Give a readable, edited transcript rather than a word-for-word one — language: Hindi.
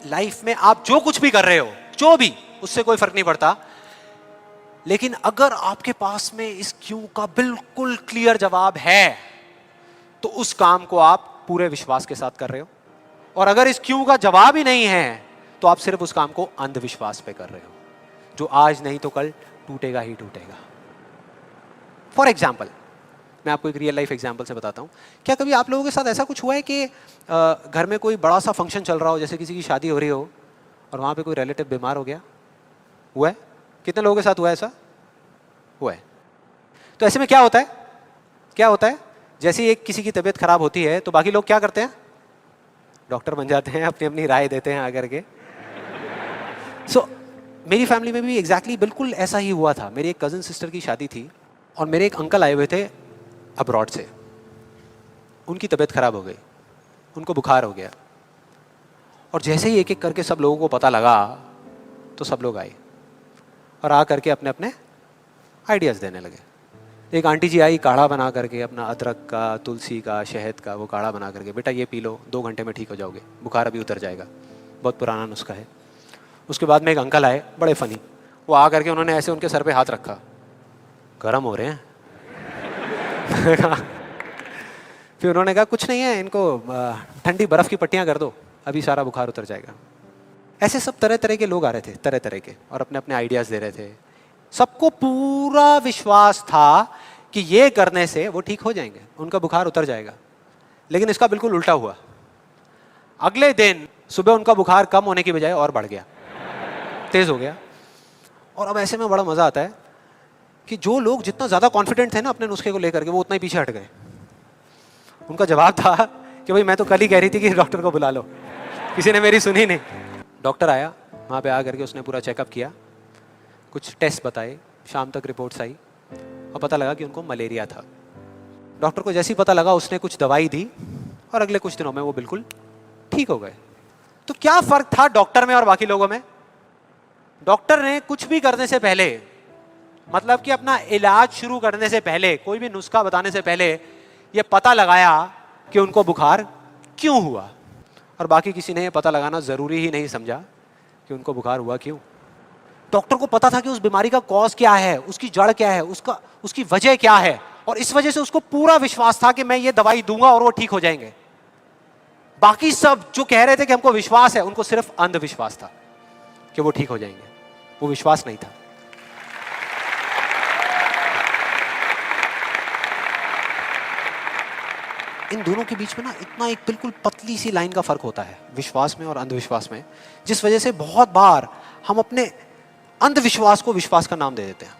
लाइफ में आप जो कुछ भी कर रहे हो, जो भी, उससे कोई फर्क नहीं पड़ता, लेकिन अगर आपके पास में इस क्यों का बिल्कुल क्लियर जवाब है तो उस काम को आप पूरे विश्वास के साथ कर रहे हो, और अगर इस क्यों का जवाब ही नहीं है तो आप सिर्फ उस काम को अंधविश्वास पे कर रहे हो, जो आज नहीं तो कल टूटेगा ही टूटेगा। फॉर एग्जाम्पल, मैं आपको एक रियल लाइफ एग्जाम्पल से बताता हूँ। क्या कभी आप लोगों के साथ ऐसा कुछ हुआ है कि घर में कोई बड़ा सा फंक्शन चल रहा हो, जैसे किसी की शादी हो रही हो, और वहाँ पे कोई रिलेटिव बीमार हो गया? हुआ है? कितने लोगों के साथ हुआ है ऐसा? हुआ है। तो ऐसे में क्या होता है? क्या होता है? जैसे ही एक किसी की तबीयत खराब होती है तो बाकी लोग क्या करते हैं? डॉक्टर बन जाते हैं, अपनी अपनी राय देते हैं आकर के। मेरी फैमिली में भी एग्जैक्टली बिल्कुल ऐसा ही हुआ था। मेरी एक कज़न सिस्टर की शादी थी और मेरे एक अंकल आए हुए थे अब्रॉड से। उनकी तबीयत खराब हो गई, उनको बुखार हो गया, और जैसे ही एक एक करके सब लोगों को पता लगा तो सब लोग आए और आ करके अपने अपने आइडियाज़ देने लगे। एक आंटी जी आई, काढ़ा बना करके, अपना अदरक का, तुलसी का, शहद का वो काढ़ा बना करके, बेटा ये पी लो, 2 घंटे में ठीक हो जाओगे, बुखार अभी उतर जाएगा, बहुत पुराना नुस्खा है। उसके बाद में एक अंकल आए, बड़े फनी, वो आ करके उन्होंने ऐसे उनके सर पे हाथ रखा, गर्म हो रहे हैं। फिर उन्होंने कहा कुछ नहीं है, इनको ठंडी बर्फ़ की पट्टियाँ कर दो, अभी सारा बुखार उतर जाएगा। ऐसे सब तरह तरह के लोग आ रहे थे, तरह तरह के, और अपने अपने आइडियाज़ दे रहे थे। सबको पूरा विश्वास था कि ये करने से वो ठीक हो जाएंगे, उनका बुखार उतर जाएगा। लेकिन इसका बिल्कुल उल्टा हुआ। अगले दिन सुबह उनका बुखार कम होने की बजाय और बढ़ गया, तेज हो गया। और अब ऐसे में बड़ा मजा आता है कि जो लोग जितना ज्यादा कॉन्फिडेंट थे ना अपने नुस्खे को लेकर के, वो उतना ही पीछे हट गए। उनका जवाब था कि भाई मैं तो कल ही कह रही थी कि डॉक्टर को बुला लो, किसी ने मेरी सुनी नहीं। डॉक्टर आया, वहाँ पे आ करके उसने पूरा चेकअप किया, कुछ टेस्ट बताए, शाम तक रिपोर्ट्स आई और पता लगा कि उनको मलेरिया था। डॉक्टर को जैसे ही पता लगा उसने कुछ दवाई दी और अगले कुछ दिनों में वो बिल्कुल ठीक हो गए। तो क्या फर्क था डॉक्टर में और बाकी लोगों में? डॉक्टर ने कुछ भी करने से पहले, मतलब कि अपना इलाज शुरू करने से पहले, कोई भी नुस्खा बताने से पहले ये पता लगाया कि उनको बुखार क्यों हुआ, और बाकी किसी ने ये पता लगाना जरूरी ही नहीं समझा कि उनको बुखार हुआ क्यों। डॉक्टर को पता था कि उस बीमारी का कॉज क्या है, उसकी जड़ क्या है, उसकी वजह क्या है, और इस वजह से उसको पूरा विश्वास था कि मैं ये दवाई दूंगा और वो ठीक हो जाएंगे। बाकी सब जो कह रहे थे कि हमको विश्वास है, उनको सिर्फ अंधविश्वास था कि वो ठीक हो जाएंगे, वो विश्वास नहीं था। इन दोनों के बीच में ना इतना एक बिल्कुल पतली सी लाइन का फर्क होता है, विश्वास में और अंधविश्वास में, जिस वजह से बहुत बार हम अपने अंधविश्वास को विश्वास का नाम दे देते हैं।